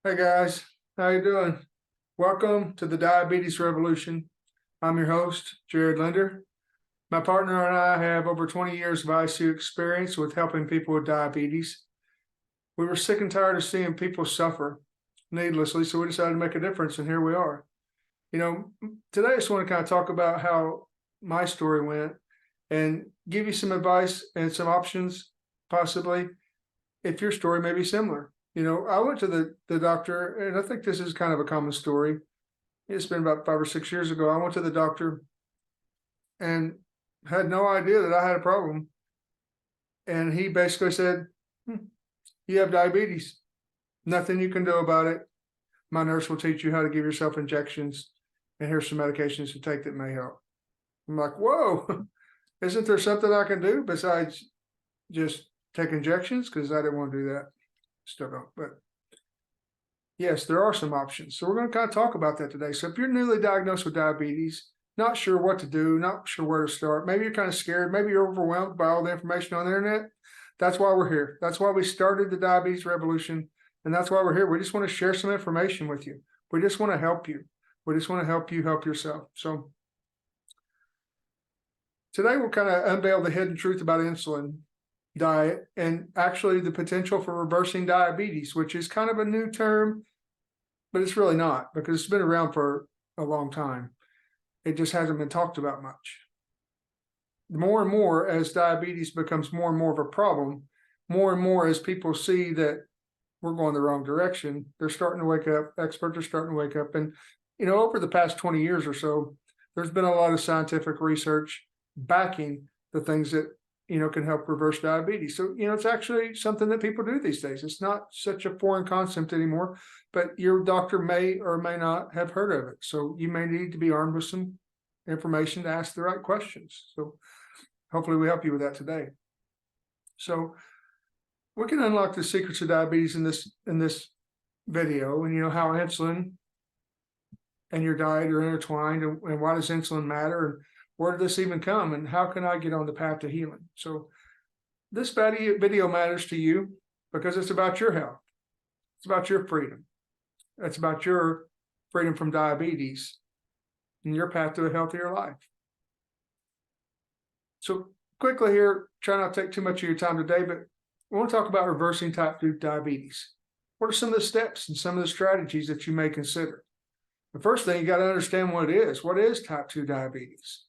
Hey guys, how you doing? Welcome to the Diabetes Revolution. I'm your host, Jared Linder. My partner and I have over 20 years of ICU experience with helping people with diabetes. We were sick and tired of seeing people suffer needlessly, so we decided to make a difference, and here we are. Today I just want to kind of talk about how my story went and give you some advice and some options, possibly, if your story may be similar. I went to the doctor, and I think this is kind of a common story. It's been about 5 or 6 years ago. I went to the doctor and had no idea that I had a problem. And he basically said, you have diabetes. Nothing you can do about it. My nurse will teach you how to give yourself injections, and here's some medications to take that may help. I'm like, whoa, isn't there something I can do besides just take injections? Because I didn't want to do that. Still don't, but yes, there are some options. So we're going to kind of talk about that today. So if you're newly diagnosed with diabetes, not sure what to do, not sure where to start, maybe you're kind of scared, maybe you're overwhelmed by all the information on the internet. That's why we're here. That's why we started the Diabetes Revolution. And that's why we're here. We just want to share some information with you. We just want to help you. We just want to help you help yourself. So today we'll kind of unveil the hidden truth about insulin diet and actually the potential for reversing diabetes, which is kind of a new term, but it's really not, because it's been around for a long time. It just hasn't been talked about much. More and more as diabetes becomes more and more of a problem, more and more as people see that we're going the wrong direction, they're starting to wake up. Experts are starting to wake up. And over the past 20 years or so, there's been a lot of scientific research backing the things that can help reverse diabetes. So, it's actually something that people do these days. It's not such a foreign concept anymore, but your doctor may or may not have heard of it. So you may need to be armed with some information to ask the right questions. So hopefully we help you with that today. So we can unlock the secrets of diabetes in this video, and how insulin and your diet are intertwined, and why does insulin matter, and where did this even come, and how can I get on the path to healing? So this video matters to you because it's about your health. It's about your freedom. It's about your freedom from diabetes and your path to a healthier life. So quickly here, try not to take too much of your time today, but we want to talk about reversing type 2 diabetes. What are some of the steps and some of the strategies that you may consider? The first thing, you got to understand what it is. What is type 2 diabetes?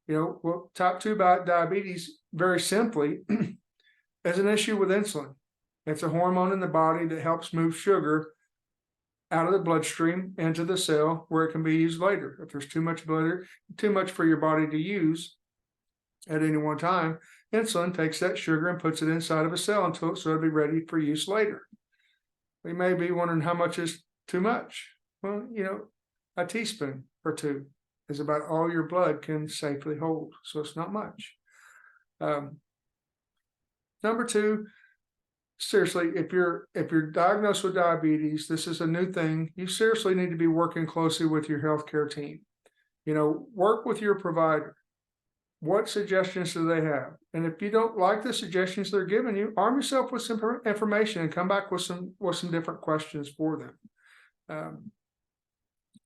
Well, type 2 diabetes, very simply, is an issue with insulin. It's a hormone in the body that helps move sugar out of the bloodstream into the cell where it can be used later. If there's too much for your body to use at any one time, insulin takes that sugar and puts it inside of a cell so it'll be ready for use later. You may be wondering how much is too much. Well, a teaspoon or two is about all your blood can safely hold. So it's not much. Number two, seriously, if you're diagnosed with diabetes, this is a new thing. You seriously need to be working closely with your healthcare team. Work with your provider. What suggestions do they have? And if you don't like the suggestions they're giving you, arm yourself with some information and come back with some different questions for them.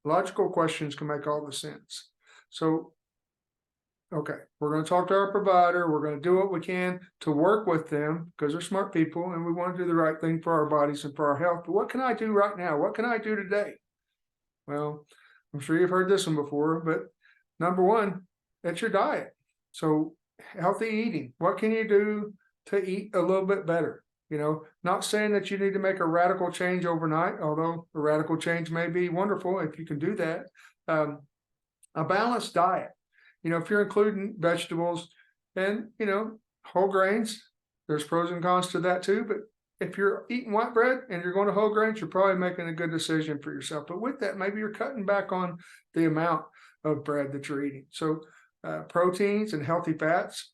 Logical questions can make all the sense. So, okay, we're going to talk to our provider. We're going to do what we can to work with them because they're smart people and we want to do the right thing for our bodies and for our health. But what can I do right now? What can I do today? Well, I'm sure you've heard this one before, but number one, it's your diet. So healthy eating. What can you do to eat a little bit better? Not saying that you need to make a radical change overnight, although a radical change may be wonderful if you can do that. A balanced diet. If you're including vegetables and, whole grains, there's pros and cons to that too. But if you're eating white bread and you're going to whole grains, you're probably making a good decision for yourself. But with that, maybe you're cutting back on the amount of bread that you're eating. So proteins and healthy fats.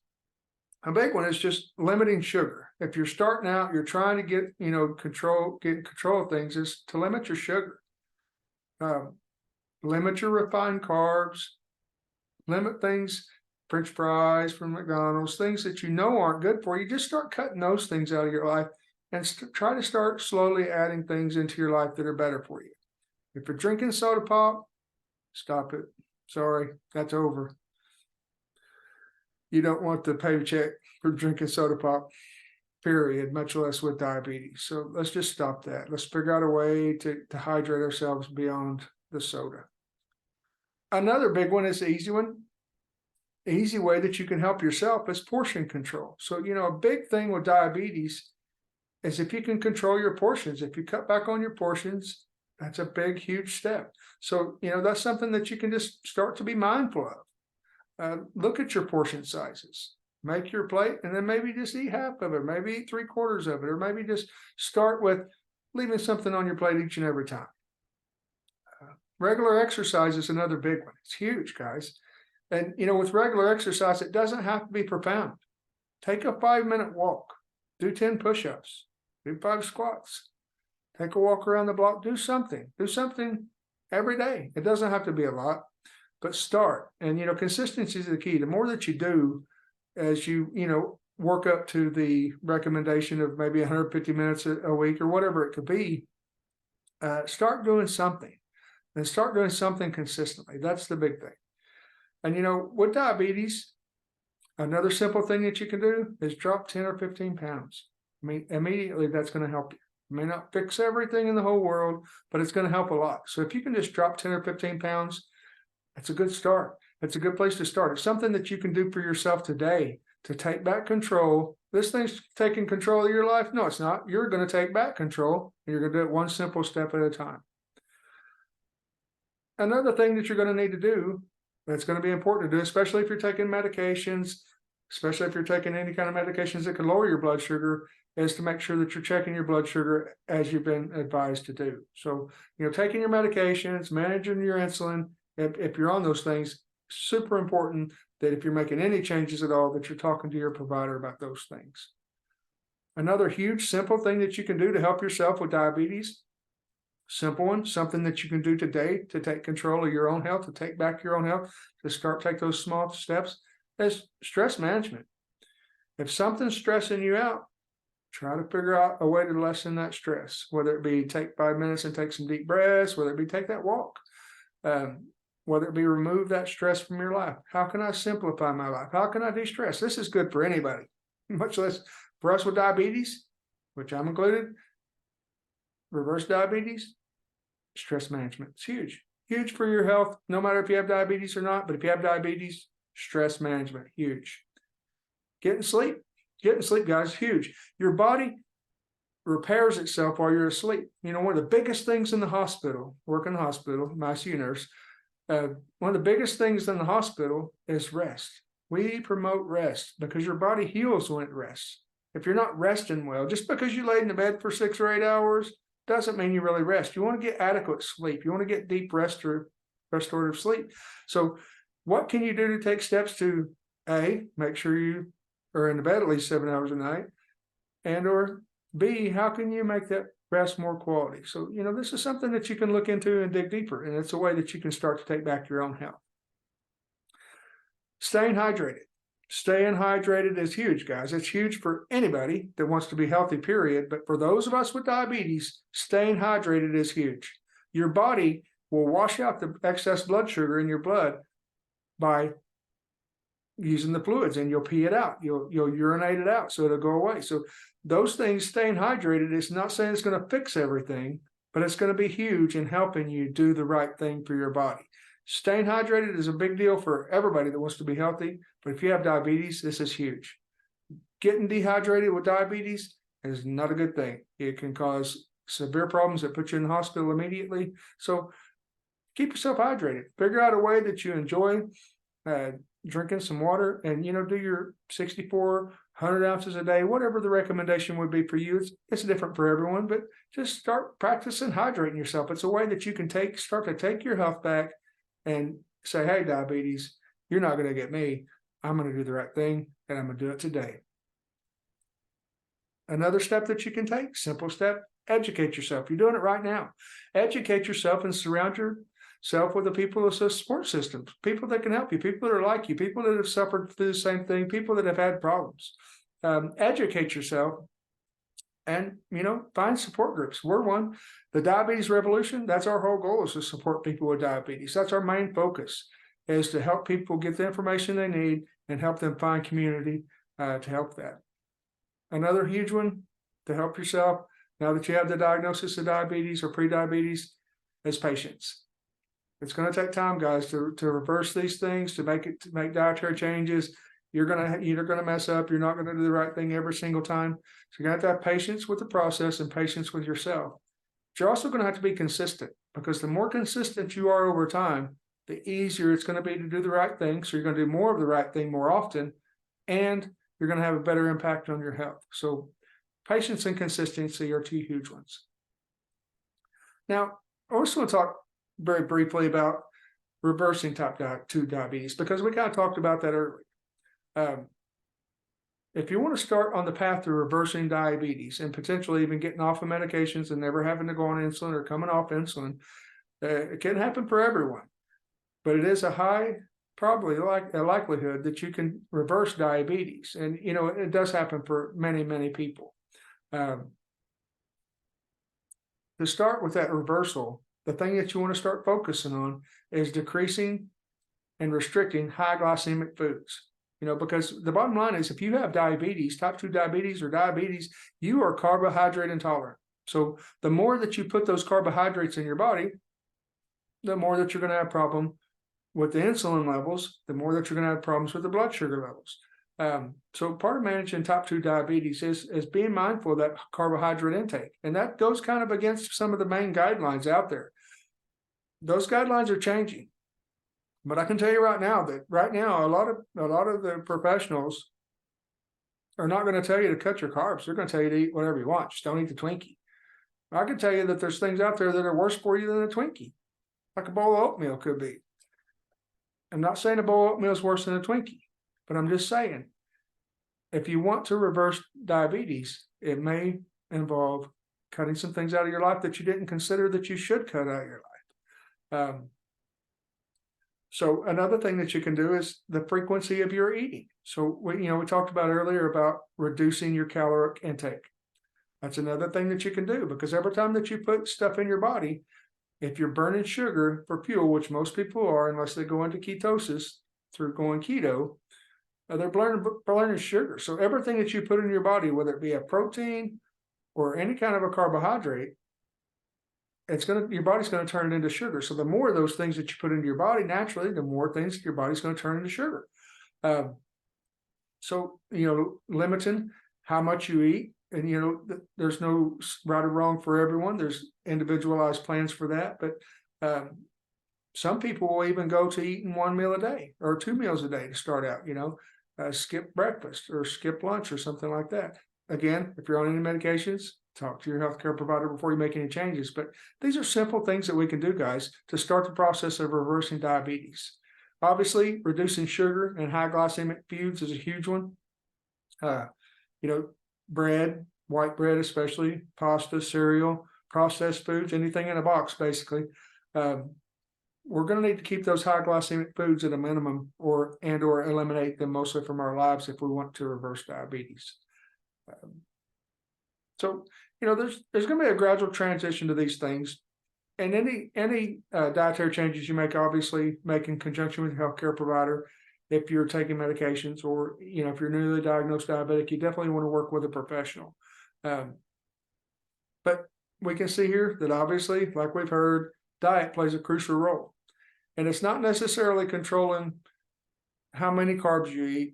A big one is just limiting sugar. If you're starting out, you're trying to get control of things, is to limit your sugar. Limit your refined carbs. Limit things, French fries from McDonald's, things that aren't good for you. Just start cutting those things out of your life and try to start slowly adding things into your life that are better for you. If you're drinking soda pop, stop it. Sorry, that's over. You don't want the paycheck for drinking soda pop, period, much less with diabetes. So let's just stop that. Let's figure out a way to hydrate ourselves beyond the soda. Another big one is the easy one. The easy way that you can help yourself is portion control. So, a big thing with diabetes is if you can control your portions. If you cut back on your portions, that's a big, huge step. So, that's something that you can just start to be mindful of. Look at your portion sizes. Make your plate, and then maybe just eat half of it, maybe eat 3/4 of it, or maybe just start with leaving something on your plate each and every time. Regular exercise is another big one. It's huge, guys. And, with regular exercise, it doesn't have to be profound. Take a 5-minute walk, do 10 push-ups, do 5 squats, take a walk around the block, do something every day. It doesn't have to be a lot, but start. And, consistency is the key. The more that you do, as you, work up to the recommendation of maybe 150 minutes a week or whatever it could be, start doing something and start doing something consistently. That's the big thing. And, with diabetes, another simple thing that you can do is drop 10 or 15 pounds. I mean, immediately that's going to help you. It may not fix everything in the whole world, but it's going to help a lot. So if you can just drop 10 or 15 pounds, that's a good start. It's a good place to start. It's something that you can do for yourself today to take back control. This thing's taking control of your life. No, it's not. You're going to take back control, and you're going to do it one simple step at a time. Another thing that you're going to need to do that's going to be important to do, especially if you're taking medications, especially if you're taking any kind of medications that can lower your blood sugar, is to make sure that you're checking your blood sugar as you've been advised to do. So, taking your medications, managing your insulin, if you're on those things, super important that if you're making any changes at all, that you're talking to your provider about those things. Another huge, simple thing that you can do to help yourself with diabetes, simple one, something that you can do today to take control of your own health, to take back your own health, to take those small steps, is stress management. If something's stressing you out, try to figure out a way to lessen that stress, whether it be take 5 minutes and take some deep breaths, whether it be take that walk, whether it be remove that stress from your life. How can I simplify my life? How can I de-stress? This is good for anybody, much less for us with diabetes, which I'm included. Reverse diabetes, stress management. It's huge. Huge for your health, no matter if you have diabetes or not. But if you have diabetes, stress management, huge. Getting sleep, guys, huge. Your body repairs itself while you're asleep. One of the biggest things in the hospital, work in the hospital, my ICU nurse, one of the biggest things in the hospital is rest. We promote rest because your body heals when it rests. If you're not resting well, just because you laid in the bed for 6 or 8 hours doesn't mean you really rest. You want to get adequate sleep. You want to get deep restorative sleep. So what can you do to take steps to A, make sure you are in the bed at least 7 hours a night, and or B, how can you make that rest more quality? So, this is something that you can look into and dig deeper, and it's a way that you can start to take back your own health. Staying hydrated. Staying hydrated is huge, guys. It's huge for anybody that wants to be healthy, period. But for those of us with diabetes, staying hydrated is huge. Your body will wash out the excess blood sugar in your blood by using the fluids, and you'll pee it out. You'll urinate it out, so it'll go away. So those things, staying hydrated, is not saying it's going to fix everything, but it's going to be huge in helping you do the right thing for your body. Staying hydrated is a big deal for everybody that wants to be healthy, but if you have diabetes, this is huge. Getting dehydrated with diabetes is not a good thing. It can cause severe problems that put you in the hospital immediately. So keep yourself hydrated. Figure out a way that you enjoy drinking some water, and do your 100 ounces a day, whatever the recommendation would be for you. It's different for everyone, but just start practicing hydrating yourself. It's a way that you can start to take your health back and say, hey, diabetes, you're not going to get me. I'm going to do the right thing, and I'm going to do it today. Another step that you can take, simple step, educate yourself. You're doing it right now. Educate yourself and surround yourself with the people of the support system, people that can help you, people that are like you, people that have suffered through the same thing, people that have had problems. Educate yourself And, find support groups. We're one. The Diabetes Revolution, that's our whole goal, is to support people with diabetes. That's our main focus, is to help people get the information they need and help them find community to help that. Another huge one to help yourself, now that you have the diagnosis of diabetes or prediabetes, is patience. It's going to take time, guys, to reverse these things, to make dietary changes. You're gonna mess up. You're not going to do the right thing every single time. So you're going to have patience with the process and patience with yourself. But you're also going to have to be consistent, because the more consistent you are over time, the easier it's going to be to do the right thing. So you're going to do more of the right thing more often, and you're going to have a better impact on your health. So patience and consistency are two huge ones. Now, I also want to talk very briefly about reversing type 2 diabetes, because we kind of talked about that earlier. If you want to start on the path to reversing diabetes and potentially even getting off of medications and never having to go on insulin or coming off insulin, it can happen for everyone, but it is probably a likelihood that you can reverse diabetes. And, it does happen for many, many people. To start with that reversal, the thing that you want to start focusing on is decreasing and restricting high glycemic foods. Because the bottom line is, if you have diabetes, type 2 diabetes or diabetes, you are carbohydrate intolerant. So the more that you put those carbohydrates in your body, the more that you're going to have problem with the insulin levels, the more that you're going to have problems with the blood sugar levels. So part of managing type 2 diabetes is being mindful of that carbohydrate intake. And that goes kind of against some of the main guidelines out there. Those guidelines are changing. But I can tell you right now that a lot of the professionals are not going to tell you to cut your carbs. They're going to tell you to eat whatever you want. Just don't eat the Twinkie. I can tell you that there's things out there that are worse for you than a Twinkie, like a bowl of oatmeal could be. I'm not saying a bowl of oatmeal is worse than a Twinkie, but I'm just saying, if you want to reverse diabetes, it may involve cutting some things out of your life that you didn't consider that you should cut out of your life. So another thing that you can do is the frequency of your eating. So we talked about earlier about reducing your caloric intake. That's another thing that you can do, because every time that you put stuff in your body, if you're burning sugar for fuel, which most people are, unless they go into ketosis through going keto, they're burning sugar. So everything that you put in your body, whether it be a protein or any kind of a carbohydrate, your body's going to turn it into sugar. So the more of those things that you put into your body, naturally, the more things your body's going to turn into sugar. So limiting how much you eat, and there's no right or wrong for everyone. There's individualized plans for that, but some people will even go to eating one meal a day or 2 meals a day to start out. Skip breakfast or skip lunch or something like that. Again, if you're on any medications, talk to your healthcare provider before you make any changes. But these are simple things that we can do, guys, to start the process of reversing diabetes. Obviously, reducing sugar and high glycemic foods is a huge one. Bread, white bread especially, pasta, cereal, processed foods, anything in a box, basically. We're going to need to keep those high glycemic foods at a minimum, or eliminate them mostly from our lives if we want to reverse diabetes. So there's going to be a gradual transition to these things, and any dietary changes you make, obviously, make in conjunction with your healthcare provider. If you're taking medications, or if you're newly diagnosed diabetic, you definitely want to work with a professional. But we can see here that, obviously, like we've heard, diet plays a crucial role, and it's not necessarily controlling how many carbs you eat.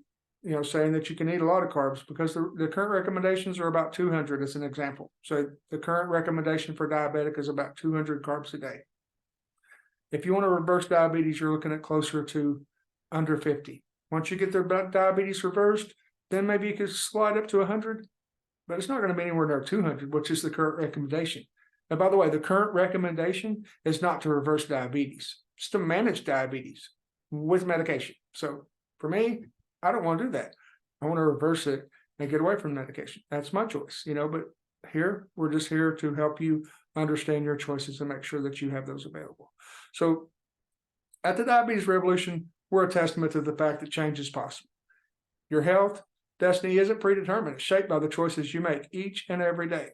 Saying that you can eat a lot of carbs, because the current recommendations are about 200 as an example. So the current recommendation for diabetic is about 200 carbs a day. If you want to reverse diabetes, you're looking at closer to under 50. Once you get their diabetes reversed, then maybe you could slide up to 100, but it's not going to be anywhere near 200, which is the current recommendation. And by the way, the current recommendation is not to reverse diabetes, it's to manage diabetes with medication. So for me, I don't want to do that. I want to reverse it and get away from medication. That's my choice, but we're just here to help you understand your choices and make sure that you have those available. So at the Diabetes Revolution, we're a testament to the fact that change is possible. Your health destiny isn't predetermined. It's shaped by the choices you make each and every day.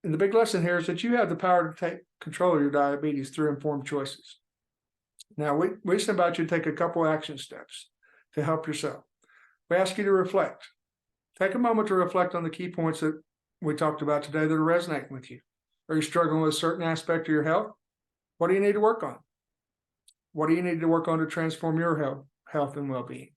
And the big lesson here is that you have the power to take control of your diabetes through informed choices. Now, we just invite you to take a couple action steps to help yourself. We ask you to reflect. Take a moment to reflect on the key points that we talked about today that are resonating with you. Are you struggling with a certain aspect of your health? What do you need to work on? What do you need to work on to transform your health and well-being?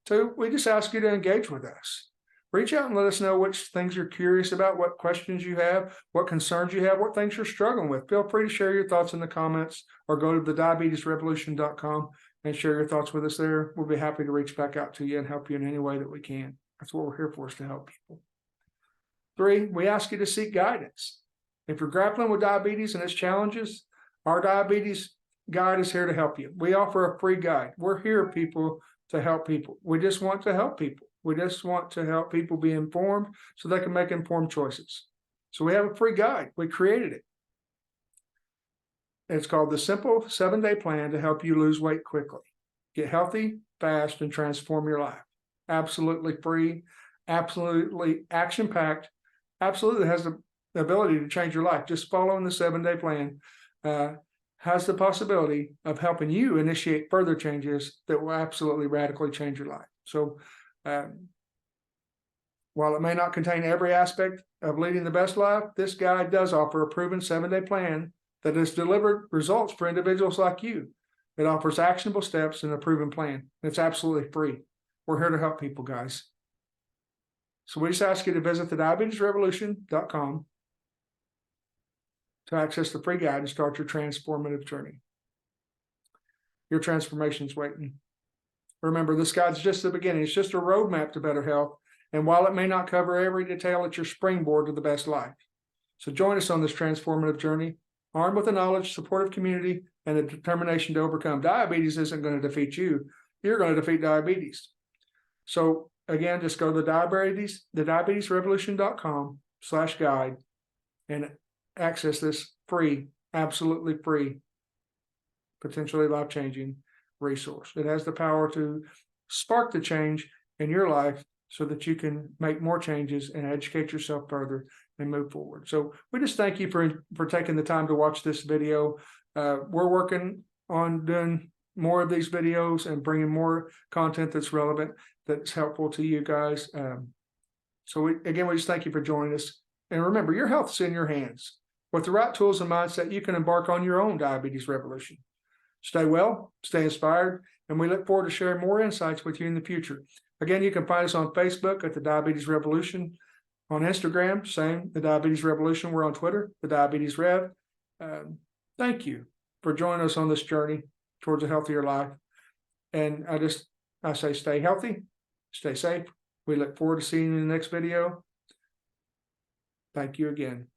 So we just ask you to engage with us. Reach out and let us know which things you're curious about, what questions you have, what concerns you have, what things you're struggling with. Feel free to share your thoughts in the comments or go to thediabetesrevolution.com and share your thoughts with us there. We'll be happy to reach back out to you and help you in any way that we can. That's what we're here for, is to help people. 3, we ask you to seek guidance. If you're grappling with diabetes and its challenges, our diabetes guide is here to help you. We offer a free guide. We're here, people, to help people. We just want to help people. We just want to help people be informed so they can make informed choices. So we have a free guide. We created it. It's called the Simple 7-Day Plan to help you lose weight quickly, get healthy, fast, and transform your life. Absolutely free, absolutely action-packed, absolutely has the ability to change your life. Just following the 7-day plan has the possibility of helping you initiate further changes that will absolutely radically change your life. So while it may not contain every aspect of leading the best life, this guide does offer a proven 7-day plan that has delivered results for individuals like you. It offers actionable steps and a proven plan. It's absolutely free. We're here to help people, guys. So we just ask you to visit thediabetesrevolution.com to access the free guide and start your transformative journey. Your transformation's waiting. Remember, this guide's just the beginning. It's just a roadmap to better health. And while it may not cover every detail, it's your springboard to the best life. So join us on this transformative journey, armed with the knowledge, supportive community, and the determination to overcome. Diabetes isn't going to defeat you. You're going to defeat diabetes. So again, just go to thediabetesrevolution.com/guide and access this free, absolutely free, potentially life-changing resource. It has the power to spark the change in your life so that you can make more changes and educate yourself further and move forward. So we just thank you for taking the time to watch this video. We're working on doing more of these videos and bringing more content that's relevant, that's helpful to you guys. So we just thank you for joining us. And remember, your health is in your hands. With the right tools and mindset, you can embark on your own diabetes revolution. Stay well, stay inspired, and we look forward to sharing more insights with you in the future. Again, you can find us on Facebook at The Diabetes Revolution, on Instagram, same, The Diabetes Revolution. We're on Twitter, The Diabetes Rev. Thank you for joining us on this journey towards a healthier life. And I say stay healthy, stay safe. We look forward to seeing you in the next video. Thank you again.